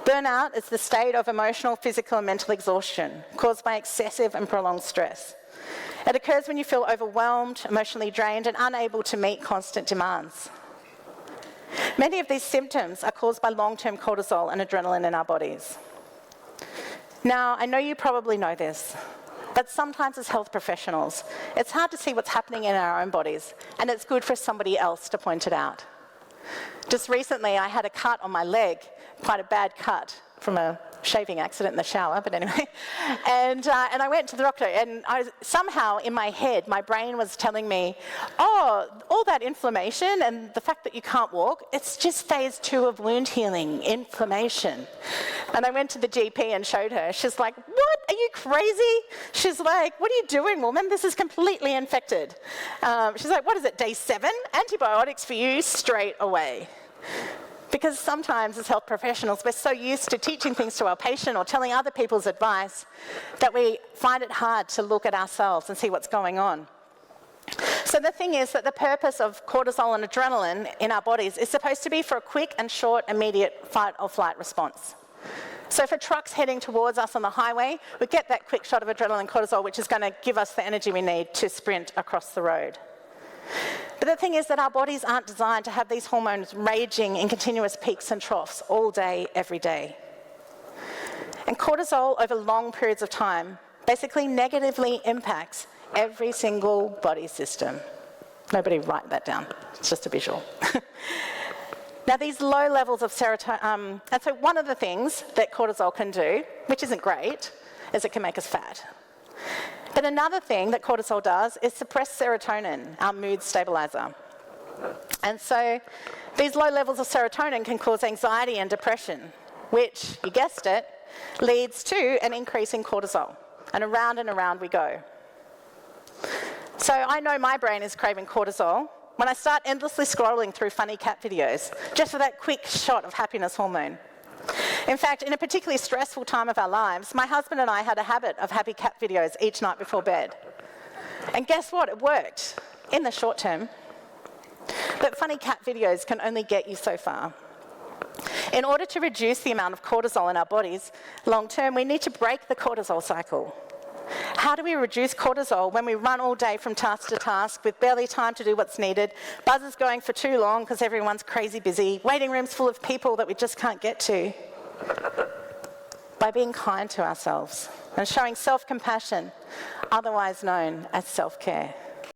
Burnout is the state of emotional, physical, and mental exhaustion caused by excessive and prolonged stress. It occurs when you feel overwhelmed, emotionally drained, and unable to meet constant demands. Many of these symptoms are caused by long-term cortisol and adrenaline in our bodies. Now, I know you probably know this, but sometimes as health professionals, it's hard to see what's happening in our own bodies, and it's good for somebody else to point it out. Just recently, I had a cut on my leg, quite a bad cut from a shaving accident in the shower, but anyway. And I went to the doctor, and somehow in my head, my brain was telling me, oh, all that inflammation and the fact that you can't walk, it's just phase 2 of wound healing, inflammation. And I went to the GP and showed her. She's like, what? Are you crazy? She's like, what are you doing, woman? This is completely infected. She's like, what is it, day 7? Antibiotics for you straight away. Because sometimes as health professionals, we're so used to teaching things to our patient or telling other people's advice that we find it hard to look at ourselves and see what's going on. So the thing is that the purpose of cortisol and adrenaline in our bodies is supposed to be for a quick and short, immediate fight or flight response. So for trucks heading towards us on the highway, we get that quick shot of adrenaline and cortisol, which is going to give us the energy we need to sprint across the road. But the thing is that our bodies aren't designed to have these hormones raging in continuous peaks and troughs all day, every day. And cortisol over long periods of time basically negatively impacts every single body system. Nobody write that down, it's just a visual. Now these low levels of serotonin, and so one of the things that cortisol can do, which isn't great, is it can make us fat. But another thing that cortisol does is suppress serotonin, our mood stabilizer. And so these low levels of serotonin can cause anxiety and depression, which, you guessed it, leads to an increase in cortisol. And around we go. So I know my brain is craving cortisol when I start endlessly scrolling through funny cat videos, just for that quick shot of happiness hormone. In fact, in a particularly stressful time of our lives, my husband and I had a habit of happy cat videos each night before bed. And guess what? It worked in the short term. But funny cat videos can only get you so far. In order to reduce the amount of cortisol in our bodies long term, we need to break the cortisol cycle. How do we reduce cortisol when we run all day from task to task with barely time to do what's needed, buzzers going for too long because everyone's crazy busy, waiting rooms full of people that we just can't get to? By being kind to ourselves and showing self-compassion, otherwise known as self-care.